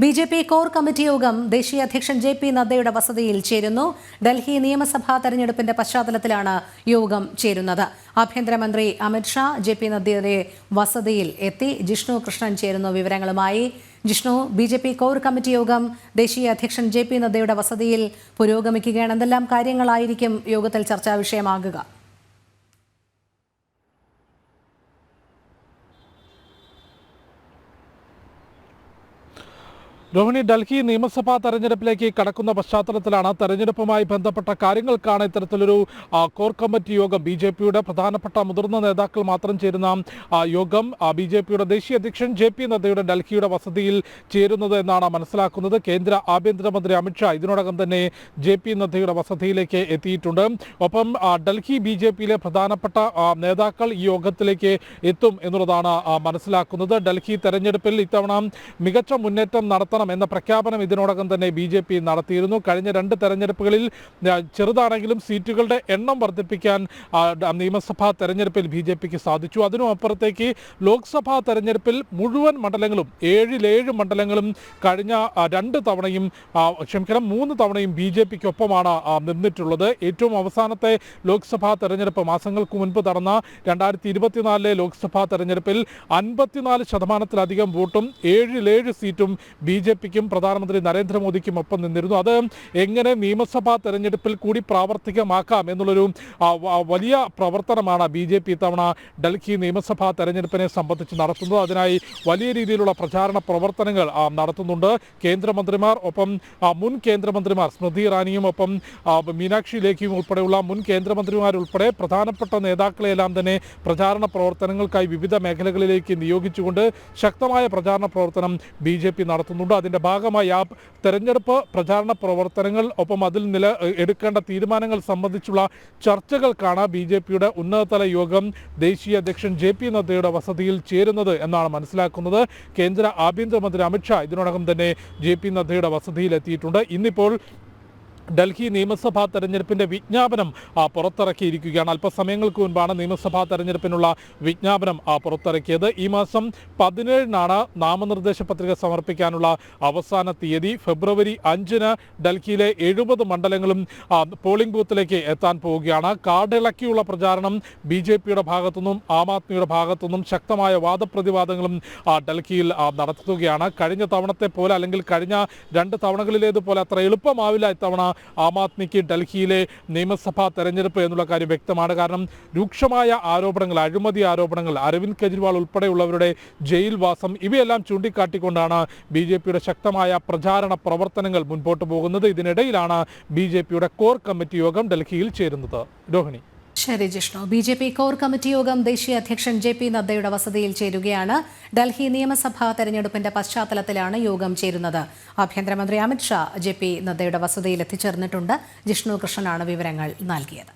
BJP core committee യോഗം ദേശീയ അധ്യക്ഷൻ ജെ.പി. നദ്ദയുടെ വസതിയിൽ ചേരുന്നു. ഡൽഹി നിയമസഭാ തെരഞ്ഞെടുപ്പിന്റെ പശ്ചാത്തലത്തിലാണ് യോഗം ചേരുന്നത്. ആഭ്യന്തരമന്ത്രി അമിത് ഷാ ജെ.പി. നദ്ദയുടെ വസതിയിൽ എത്തി. ജിഷ്ണു കൃഷ്ണൻ ചേരുന്നു വിവരങ്ങളുമായി. ജിഷ്ണു, ബി.ജെ.പി കോർ കമ്മിറ്റി യോഗം ദേശീയ അധ്യക്ഷൻ ജെ.പി. നദ്ദയുടെ വസതിയിൽ പുരോഗമിക്കുകയാണ്. എന്തെല്ലാം കാര്യങ്ങളായിരിക്കും യോഗത്തിൽ ചർച്ചാ വിഷയമാകുക? രോഹിണി, ഡൽഹി നിയമസഭാ തെരഞ്ഞെടുപ്പിലേക്ക് കടക്കുന്ന പശ്ചാത്തലത്തിലാണ് തെരഞ്ഞെടുപ്പുമായി ബന്ധപ്പെട്ട കാര്യങ്ങൾക്കാണ് ഇത്തരത്തിലൊരു കോർ കമ്മിറ്റി യോഗം. ബി.ജെ.പിയുടെ പ്രധാനപ്പെട്ട മുതിർന്ന നേതാക്കൾ മാത്രം ചേരുന്ന യോഗം ബി.ജെ.പിയുടെ ദേശീയ അധ്യക്ഷൻ ജെ.പി. നദ്ദയുടെ ഡൽഹിയുടെ വസതിയിൽ ചേരുന്നത് എന്നാണ് മനസ്സിലാക്കുന്നത്. കേന്ദ്ര ആഭ്യന്തരമന്ത്രി അമിത് ഷാ ഇതിനോടകം തന്നെ ജെ.പി. നദ്ദയുടെ വസതിയിലേക്ക് എത്തിയിട്ടുണ്ട്. ഒപ്പം ഡൽഹി ബി.ജെ.പിയിലെ പ്രധാനപ്പെട്ട നേതാക്കൾ ഈ യോഗത്തിലേക്ക് എത്തും എന്നുള്ളതാണ് മനസ്സിലാക്കുന്നത്. ഡൽഹി തെരഞ്ഞെടുപ്പിൽ ഇത്തവണ മികച്ച മുന്നേറ്റം നടത്താൻ എന്ന പ്രഖ്യാപനം ഇതിനോടകം തന്നെ ബി.ജെ.പി നടത്തിയിരുന്നു. കഴിഞ്ഞ 2 തെരഞ്ഞെടുപ്പുകളിൽ ചെറുതാണെങ്കിലും സീറ്റുകളുടെ എണ്ണം വർദ്ധിപ്പിക്കാൻ നിയമസഭാ തെരഞ്ഞെടുപ്പിൽ ബി.ജെ.പിക്ക് സാധിച്ചു. അതിനും അപ്പുറത്തേക്ക് ലോക്സഭാ തെരഞ്ഞെടുപ്പിൽ മുഴുവൻ മണ്ഡലങ്ങളും 7 മണ്ഡലങ്ങളും കഴിഞ്ഞ 3 തവണയും ബി.ജെ.പിക്കൊപ്പമാണ് നിന്നിട്ടുള്ളത്. ഏറ്റവും അവസാനത്തെ ലോക്സഭാ തെരഞ്ഞെടുപ്പ് മാസങ്ങൾക്ക് മുൻപ് നടന്ന 2024 ലോക്സഭാ തെരഞ്ഞെടുപ്പിൽ 54% വോട്ടും 7 സീറ്റും ബി.ജെ.പിക്കും പ്രധാനമന്ത്രി നരേന്ദ്രമോദിക്കും ഒപ്പം നിന്നിരുന്നു. അത് എങ്ങനെ നിയമസഭാ തെരഞ്ഞെടുപ്പിൽ കൂടി പ്രാവർത്തികമാക്കാം എന്നുള്ളൊരു വലിയ പ്രവർത്തനമാണ് ബി.ജെ.പി ഇത്തവണ ഡൽഹി നിയമസഭാ തെരഞ്ഞെടുപ്പിനെ സംബന്ധിച്ച് നടത്തുന്നത്. അതിനായി വലിയ രീതിയിലുള്ള പ്രചാരണ പ്രവർത്തനങ്ങൾ നടത്തുന്നുണ്ട്. കേന്ദ്രമന്ത്രിമാർ, ഒപ്പം മുൻ കേന്ദ്രമന്ത്രിമാർ സ്മൃതി ഇറാനിയും ഒപ്പം മീനാക്ഷി ലേഖിയും ഉൾപ്പെടെയുള്ള മുൻ കേന്ദ്രമന്ത്രിമാരുൾപ്പെടെ പ്രധാനപ്പെട്ട നേതാക്കളെല്ലാം തന്നെ പ്രചാരണ പ്രവർത്തനങ്ങൾക്കായി വിവിധ മേഖലകളിലേക്ക് നിയോഗിച്ചുകൊണ്ട് ശക്തമായ പ്രചാരണ പ്രവർത്തനം ബി.ജെ.പി നടത്തുന്നുണ്ട്. അതിന്റെ ഭാഗമായി ആ തെരഞ്ഞെടുപ്പ് പ്രചാരണ പ്രവർത്തനങ്ങൾ, ഒപ്പം അതിൽ എടുക്കേണ്ട തീരുമാനങ്ങൾ സംബന്ധിച്ചുള്ള ചർച്ചകൾക്കാണ് ബി.ജെ.പിയുടെ ഉന്നതതല യോഗം ദേശീയ അധ്യക്ഷൻ ജെ.പി. നദ്ദയുടെ വസതിയിൽ ചേരുന്നത് എന്നാണ് മനസ്സിലാക്കുന്നത്. കേന്ദ്ര ആഭ്യന്തരമന്ത്രി അമിത് ഷാ ഇതിനോടകം തന്നെ ജെ.പി. നദ്ദയുടെ വസതിയിൽ എത്തിയിട്ടുണ്ട്. ഇന്നിപ്പോൾ ഡൽഹി നിയമസഭാ തെരഞ്ഞെടുപ്പിന്റെ വിജ്ഞാപനം പുറത്തിറക്കിയിരിക്കുകയാണ്. അല്പസമയങ്ങൾക്ക് മുൻപാണ് നിയമസഭാ തെരഞ്ഞെടുപ്പിനുള്ള വിജ്ഞാപനം പുറത്തിറക്കിയത്. ഈ മാസം 17-നാണ് നാമനിർദ്ദേശ പത്രിക സമർപ്പിക്കാനുള്ള അവസാന തീയതി. ഫെബ്രുവരി 5-ന് ഡൽഹിയിലെ 70 മണ്ഡലങ്ങളും പോളിംഗ് ബൂത്തിലേക്ക് എത്താൻ പോവുകയാണ്. കാർഡിളക്കിയുള്ള പ്രചാരണം ബി.ജെ.പിയുടെ ഭാഗത്തുനിന്നും ആം ആദ്മിയുടെ ഭാഗത്തുനിന്നും ശക്തമായ വാദപ്രതിവാദങ്ങളും ഡൽഹിയിൽ നടത്തുകയാണ്. കഴിഞ്ഞ തവണത്തെ പോലെ, അല്ലെങ്കിൽ കഴിഞ്ഞ 2 തവണകളിലേതുപോലെ അത്ര എളുപ്പമാവില്ല ഇത്തവണ ആം ആദ്മിക്ക് ഡൽഹിയിലെ നിയമസഭാ തെരഞ്ഞെടുപ്പ് എന്നുള്ള കാര്യം വ്യക്തമാണ്. കാരണം രൂക്ഷമായ ആരോപണങ്ങൾ, അഴിമതി ആരോപണങ്ങൾ, അരവിന്ദ് കെജ്രിവാൾ ഉൾപ്പെടെയുള്ളവരുടെ ജയിൽ വാസം, ഇവയെല്ലാം ചൂണ്ടിക്കാട്ടിക്കൊണ്ടാണ് ബി.ജെ.പിയുടെ ശക്തമായ പ്രചാരണ പ്രവർത്തനങ്ങൾ മുൻപോട്ട് പോകുന്നത്. ഇതിനിടയിലാണ് ബി.ജെ.പിയുടെ കോർ കമ്മിറ്റി യോഗം ഡൽഹിയിൽ ചേരുന്നത്. രോഹിണി. ശരി ജിഷ്ണു, ബി.ജെ.പി കോർ കമ്മിറ്റി യോഗം ദേശീയ അധ്യക്ഷൻ ജെ.പി. നദ്ദയുടെ വസതിയിൽ ചേരുകയാണ്. ഡൽഹി നിയമസഭാ തെരഞ്ഞെടുപ്പിന്റെ പശ്ചാത്തലത്തിലാണ് യോഗം ചേരുന്നത്. ആഭ്യന്തരമന്ത്രി അമിത് ഷാ ജെ.പി. നദ്ദയുടെ വസതിയിൽ എത്തിച്ചേർന്നിട്ടുണ്ട്. ജിഷ്ണു കൃഷ്ണനാണ് വിവരങ്ങൾ നൽകിയത്.